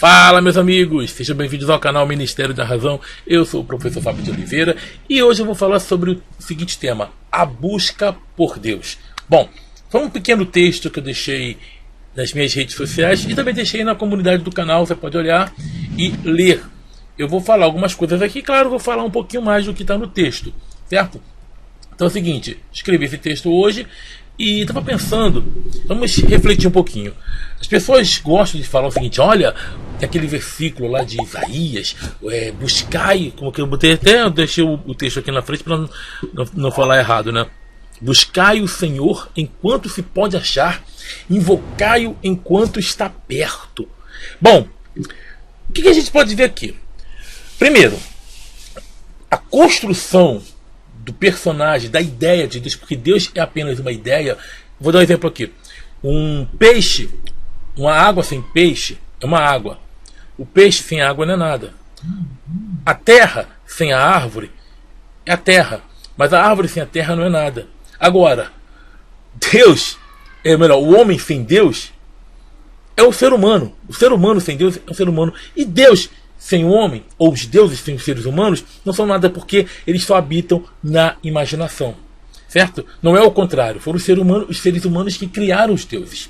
Fala, meus amigos, sejam bem-vindos ao canal Ministério da Razão. Eu sou o professor Fábio de Oliveira e hoje eu vou falar sobre o seguinte tema: a busca por Deus. Bom, foi um pequeno texto que eu deixei nas minhas redes sociais e também deixei na comunidade do canal, você pode olhar e ler. Eu vou falar algumas coisas aqui, claro, vou falar um pouquinho mais do que está no texto, certo? Então é o seguinte, escrevi esse texto hoje e estava pensando, vamos refletir um pouquinho. As pessoas gostam de falar o seguinte: olha, tem aquele versículo lá de Isaías, buscai, como que eu botei até, eu deixei o texto aqui na frente para não falar errado, né? Buscai o Senhor enquanto se pode achar, invocai-o enquanto está perto. Bom, o que a gente pode ver aqui? Primeiro, a construção do personagem, da ideia de Deus, porque Deus é apenas uma ideia. Vou dar um exemplo aqui. Um peixe, uma água sem peixe é uma água. O peixe sem água não é nada. A terra sem a árvore é a terra, mas a árvore sem a terra não é nada. Agora, Deus, o homem sem Deus é o ser humano. O ser humano sem Deus é o ser humano. E Deus sem o homem, ou os deuses sem os seres humanos, não são nada, porque eles só habitam na imaginação. Certo? Não é o contrário. Foram os seres humanos que criaram os deuses.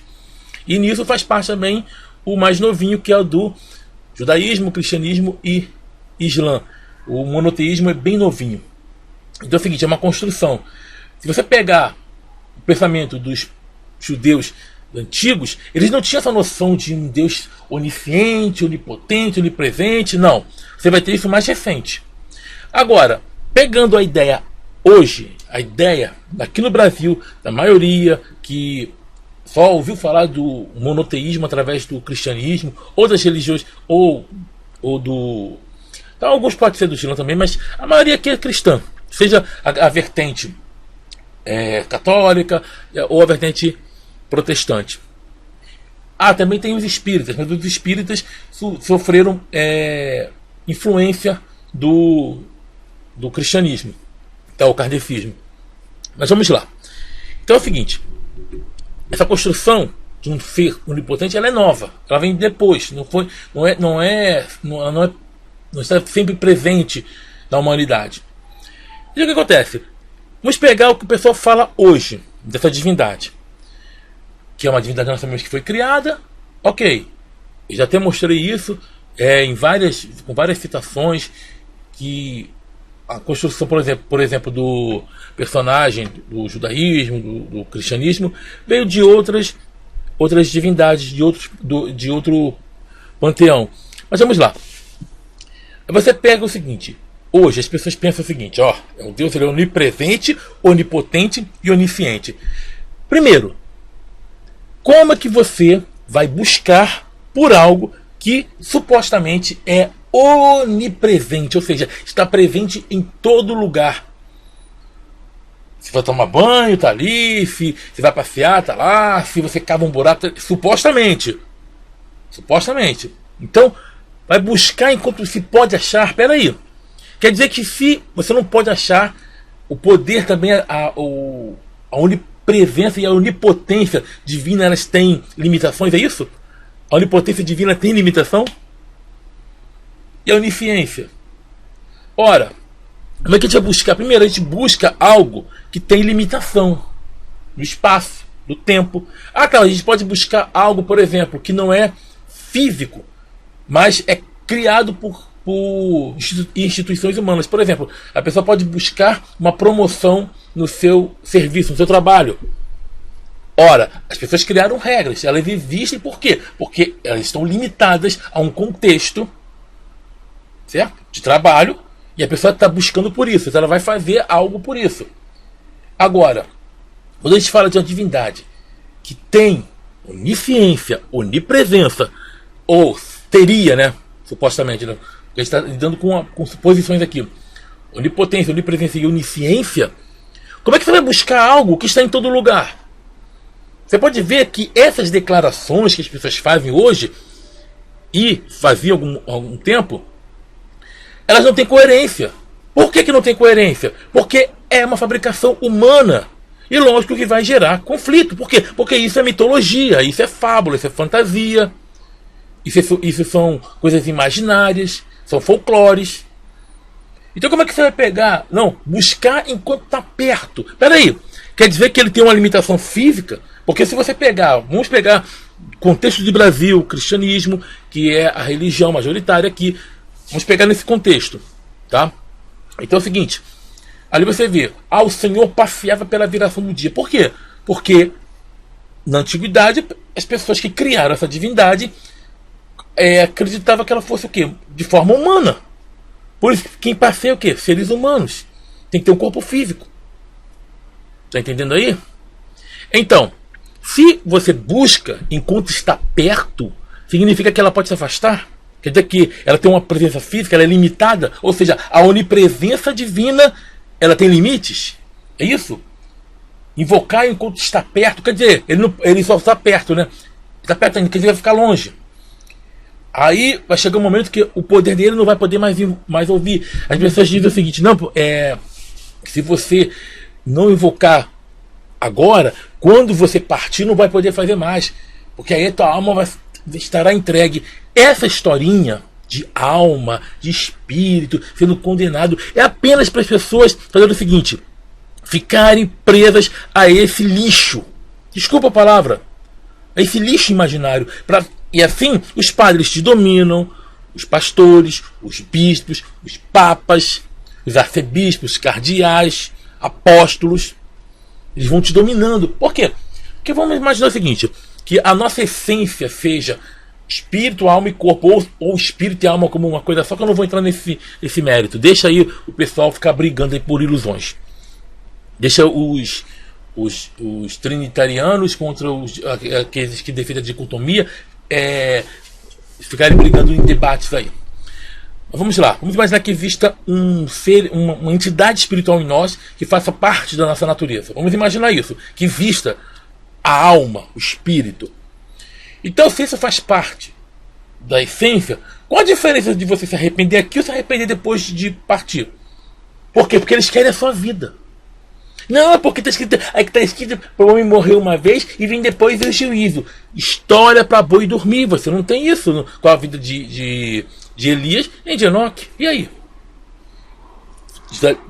E nisso faz parte também o mais novinho, que é o do judaísmo, cristianismo e islã. O monoteísmo é bem novinho. Então é o seguinte, é uma construção. Se você pegar o pensamento dos judeus antigos, eles não tinham essa noção de um Deus onisciente, onipotente, onipresente. Não. Você vai ter isso mais recente. Agora, pegando a ideia hoje, a ideia aqui no Brasil, da maioria que só ouviu falar do monoteísmo através do cristianismo, ou das religiões, ou do... Então, alguns podem ser do Islã também, mas a maioria aqui é cristã. Seja a vertente católica ou a vertente protestante. Também tem os espíritas, mas os espíritas sofreram influência do cristianismo, o kardecismo. Mas vamos lá. Então é o seguinte: essa construção de um ser onipotente, ela é nova, ela vem depois, não está sempre presente na humanidade. E o que acontece? Vamos pegar o que o pessoal fala hoje dessa divindade, que é uma divindade nós sabemos que foi criada. Ok, eu já até mostrei isso com várias citações, que a construção, por exemplo, do personagem do judaísmo, do cristianismo, veio de outras divindades, de outro panteão. Mas vamos lá. Você pega o seguinte: hoje as pessoas pensam o seguinte: é um Deus, ele é onipresente, onipotente e onisciente. Primeiro, como é que você vai buscar por algo que supostamente é onipresente, ou seja, está presente em todo lugar? Se vai tomar banho, está ali. Se vai passear, está lá. Se você cava um buraco, supostamente. Então, vai buscar enquanto se pode achar. Peraí, quer dizer que se você não pode achar, o poder também, a onipresença e a onipotência divina, elas têm limitações, é isso? A onipotência divina tem limitação? E a onisciência? Ora, como é que a gente vai buscar? Primeiro, a gente busca algo que tem limitação no espaço, no tempo. Claro, a gente pode buscar algo, por exemplo, que não é físico, mas é criado por instituições humanas. Por exemplo, a pessoa pode buscar uma promoção no seu serviço, no seu trabalho. Ora, as pessoas criaram regras, elas existem por quê? Porque elas estão limitadas a um contexto, certo? De trabalho, e a pessoa está buscando por isso, então ela vai fazer algo por isso. Agora, quando a gente fala de uma divindade que tem onisciência, onipresença, ou teria, né? Supostamente, né? A gente está lidando com suposições aqui: onipotência, onipresença e onisciência. Como é que você vai buscar algo que está em todo lugar? Você pode ver que essas declarações que as pessoas fazem hoje, e faziam algum tempo, elas não têm coerência. Por que não tem coerência? Porque é uma fabricação humana. E lógico que vai gerar conflito. Por quê? Porque isso é mitologia, isso é fábula, isso é fantasia. Isso são coisas imaginárias, são folclores. Então como é que você vai pegar? Não, buscar enquanto está perto. Peraí, quer dizer que ele tem uma limitação física? Porque se você pegar, vamos pegar contexto de Brasil, cristianismo, que é a religião majoritária aqui, vamos pegar nesse contexto, tá? Então é o seguinte, ali você vê, o Senhor passeava pela viração do dia. Por quê? Porque na antiguidade as pessoas que criaram essa divindade acreditavam que ela fosse o quê? De forma humana. Por isso, quem passeia é o quê? Seres humanos. Tem que ter um corpo físico. Tá entendendo aí? Então, se você busca enquanto está perto, significa que ela pode se afastar? Quer dizer que ela tem uma presença física, ela é limitada? Ou seja, a onipresença divina, ela tem limites? É isso? Invocar enquanto está perto, quer dizer, ele só está perto, né? Está perto ainda, quer dizer, vai ficar longe. Aí vai chegar um momento que o poder dele não vai poder mais ouvir. As pessoas dizem o seguinte, não, se você não invocar agora, quando você partir não vai poder fazer mais, porque aí a tua alma estará entregue. Essa historinha de alma, de espírito sendo condenado, é apenas para as pessoas fazerem o seguinte, ficarem presas a esse lixo, desculpa a palavra, a esse lixo imaginário, e assim os padres te dominam, os pastores, os bispos, os papas, os arcebispos, cardeais, apóstolos, eles vão te dominando. Por quê? Porque vamos imaginar o seguinte, que a nossa essência seja espírito, alma e corpo, ou espírito e alma como uma coisa só, que eu não vou entrar nesse mérito. Deixa aí o pessoal ficar brigando aí por ilusões. Deixa os trinitarianos contra aqueles que defendem a dicotomia ficarem brigando em debates aí. Mas vamos lá, vamos imaginar que exista um ser, uma entidade espiritual em nós que faça parte da nossa natureza. Vamos imaginar isso, que exista a alma, o espírito. Então, se isso faz parte da essência, qual a diferença de você se arrepender aqui ou se arrepender depois de partir? Por quê? Porque eles querem a sua vida. Não, porque está escrito, aí que está escrito para o homem morrer uma vez e vir depois o juízo. História para boi dormir. Você não tem isso com a vida de Elias nem de Enoque. E aí?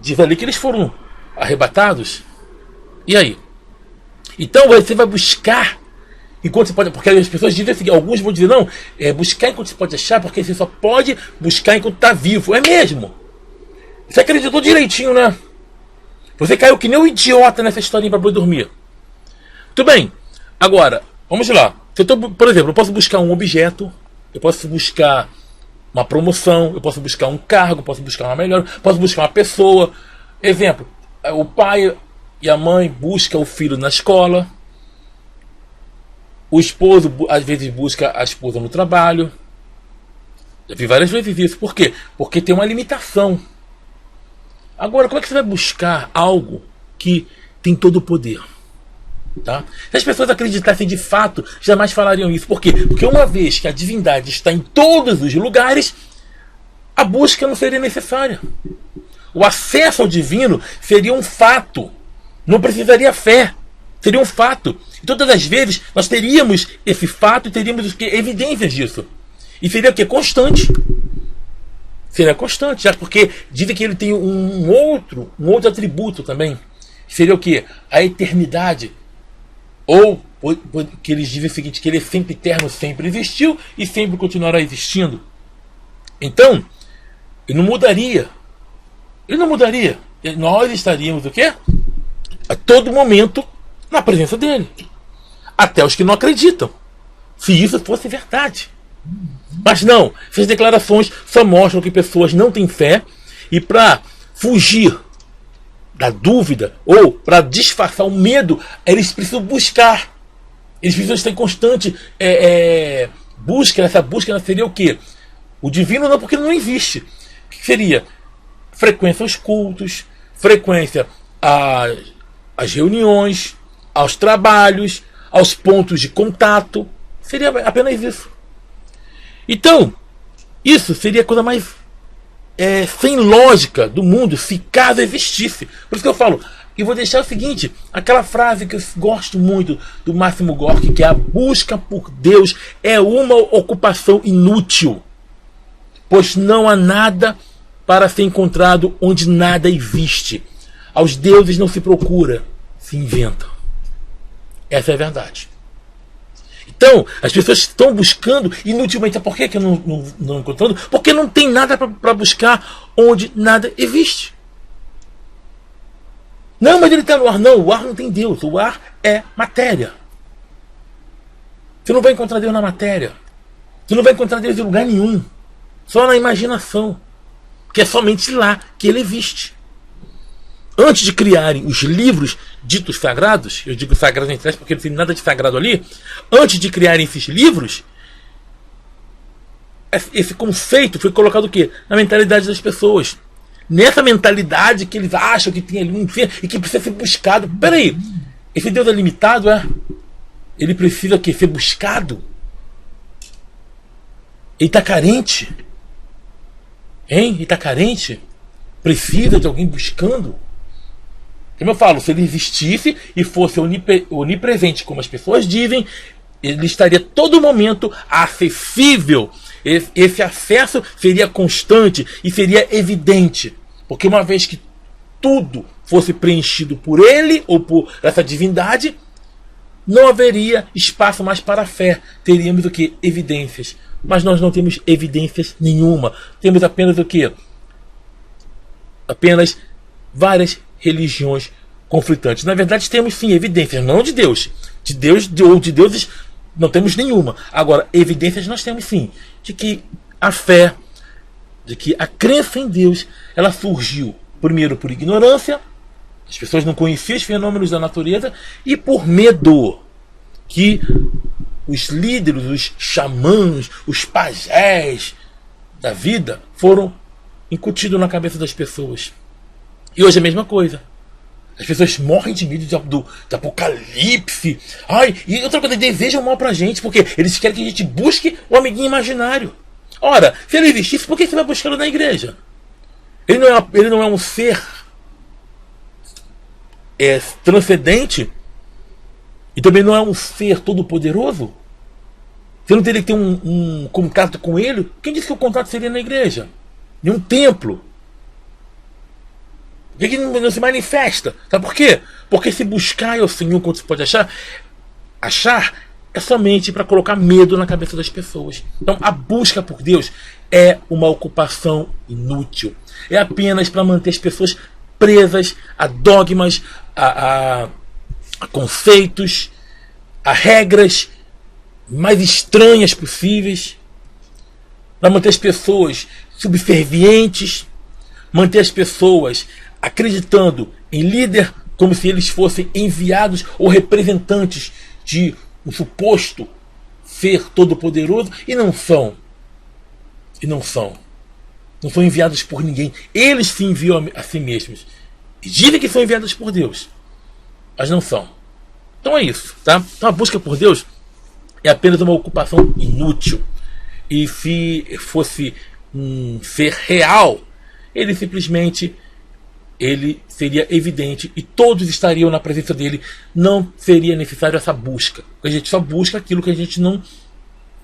Diz ali que eles foram arrebatados. E aí? Então você vai buscar enquanto você pode, porque as pessoas dizem assim, alguns vão dizer, não, buscar enquanto você pode achar, porque você só pode buscar enquanto está vivo. É mesmo. Você acreditou direitinho, né? Você caiu que nem um idiota nessa historinha para boi dormir. Tudo bem. Agora, vamos lá. Por exemplo, eu posso buscar um objeto, eu posso buscar uma promoção, eu posso buscar um cargo, eu posso buscar uma melhora, posso buscar uma pessoa. Exemplo, o pai e a mãe buscam o filho na escola. O esposo, às vezes, busca a esposa no trabalho. Já vi várias vezes isso. Por quê? Porque tem uma limitação. Agora, como é que você vai buscar algo que tem todo o poder? Tá? Se as pessoas acreditassem de fato, jamais falariam isso. Por quê? Porque uma vez que a divindade está em todos os lugares, a busca não seria necessária. O acesso ao divino seria um fato. Não precisaria fé. Seria um fato. E todas as vezes nós teríamos esse fato e teríamos evidências disso. E seria o quê? Constante. Seria constante, já porque dizem que ele tem um outro atributo também. Seria o quê? A eternidade. Ou que eles dizem o seguinte, que ele é sempre eterno, sempre existiu e sempre continuará existindo. Então, ele não mudaria. Ele não mudaria. Nós estaríamos o quê? A todo momento na presença dele. Até os que não acreditam. Se isso fosse verdade. Mas não, essas declarações só mostram que pessoas não têm fé e para fugir da dúvida ou para disfarçar o medo, eles precisam buscar. Eles precisam estar em constante busca. Essa busca seria o quê? O divino não, porque ele não existe. O que seria? Frequência aos cultos, frequência às reuniões, aos trabalhos, aos pontos de contato. Seria apenas isso. Então, isso seria a coisa mais sem lógica do mundo, se caso existisse. Por isso que eu falo, E vou deixar o seguinte, aquela frase que eu gosto muito do Máximo Gorki, que é: a busca por Deus é uma ocupação inútil, pois não há nada para ser encontrado onde nada existe. Aos deuses não se procura, se inventa. Essa é a verdade. Então, as pessoas estão buscando inutilmente. Por que eu não encontrando? Porque não tem nada para buscar onde nada existe. Não, mas ele está no ar. Não, o ar não tem Deus. O ar é matéria. Você não vai encontrar Deus na matéria. Você não vai encontrar Deus em lugar nenhum. Só na imaginação. Que é somente lá que ele existe. Antes de criarem os livros ditos sagrados, eu digo sagrados entre aspas porque não tem nada de sagrado ali, antes de criarem esses livros, esse conceito foi colocado o quê? Na mentalidade das pessoas. Nessa mentalidade que eles acham que tem ali um inferno e que precisa ser buscado. Peraí, esse Deus é limitado, é? Ele precisa que ser buscado? Ele está carente? Hein? Ele está carente? Precisa de alguém buscando? Como eu falo, se ele existisse e fosse onipresente, como as pessoas dizem, ele estaria todo momento acessível. Esse acesso seria constante e seria evidente. Porque uma vez que tudo fosse preenchido por ele ou por essa divindade, não haveria espaço mais para a fé. Teríamos o que? Evidências. Mas nós não temos evidências nenhuma. Temos apenas o que? Apenas várias religiões conflitantes. Na verdade, temos sim evidências, não de Deus. De Deus ou de deuses não temos nenhuma. Agora, evidências nós temos sim. De que a fé, de que a crença em Deus, ela surgiu primeiro por ignorância, as pessoas não conheciam os fenômenos da natureza, e por medo, que os líderes, os xamãs, os pajés da vida foram incutidos na cabeça das pessoas. E hoje é a mesma coisa. As pessoas morrem de medo do apocalipse. Ai, e outra coisa, desejam mal pra gente, porque eles querem que a gente busque o amiguinho imaginário. Ora, se ele existisse, por que você vai buscá-lo na igreja? Ele não é um ser transcendente e também não é um ser todo-poderoso? Você não teria que ter um contato com ele? Quem disse que o contato seria na igreja? Em um templo? Por que não se manifesta? Sabe por quê? Porque se buscar ao Senhor, quando se pode achar é somente para colocar medo na cabeça das pessoas. Então a busca por Deus é uma ocupação inútil. É apenas para manter as pessoas presas a dogmas, a conceitos, a regras mais estranhas possíveis, para manter as pessoas subservientes, manter as pessoas acreditando em líder como se eles fossem enviados ou representantes de um suposto ser todo-poderoso, e não são. E não são. Não são enviados por ninguém. Eles se enviam a si mesmos. E dizem que são enviados por Deus, mas não são. Então é isso, tá? Então a busca por Deus é apenas uma ocupação inútil. E se fosse um ser real, ele simplesmente seria evidente e todos estariam na presença dele. Não seria necessário essa busca. A gente só busca aquilo que a gente não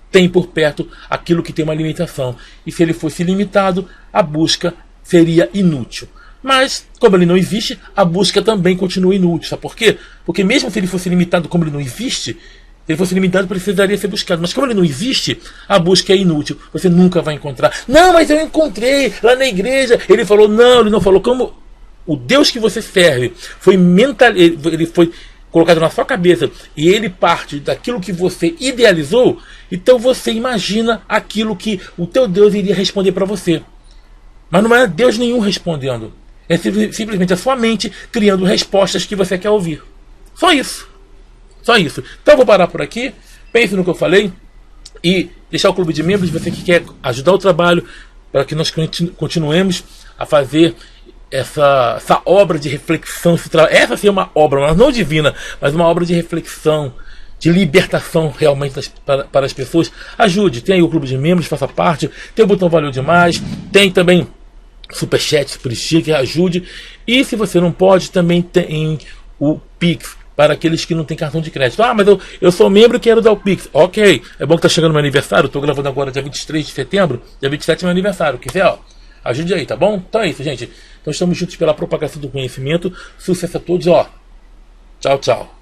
tem por perto, aquilo que tem uma limitação. E se ele fosse limitado, a busca seria inútil. Mas, como ele não existe, a busca também continua inútil. Sabe por quê? Porque mesmo se ele fosse limitado como ele não existe, se ele fosse limitado, precisaria ser buscado. Mas como ele não existe, a busca é inútil. Você nunca vai encontrar. Não, mas eu encontrei lá na igreja. Ele falou, não, ele não falou. Como o Deus que você serve ele foi colocado na sua cabeça e ele parte daquilo que você idealizou, então você imagina aquilo que o teu Deus iria responder para você. Mas não é Deus nenhum respondendo. É simplesmente a sua mente criando respostas que você quer ouvir. Só isso. Só isso. Então eu vou parar por aqui. Pense no que eu falei e deixar o clube de membros, você que quer ajudar o trabalho, para que nós continuemos a fazer essa obra de reflexão. Essa sim é uma obra, mas não divina, mas uma obra de reflexão, de libertação realmente para as pessoas. Ajude, tem aí o clube de membros, faça parte, tem o botão Valeu Demais, tem também Superchat, Super Sticker, ajude E se você não pode, também tem o Pix, para aqueles que não têm cartão de crédito. Ah, mas eu sou membro e quero dar o Pix. Ok, é bom que tá chegando meu aniversário. Estou gravando agora dia 23 de setembro. Dia 27 é meu aniversário. Quiser, ó, ajude aí, tá bom? Então é isso, gente. Então estamos juntos pela propagação do conhecimento. Sucesso a todos, ó. Tchau, tchau.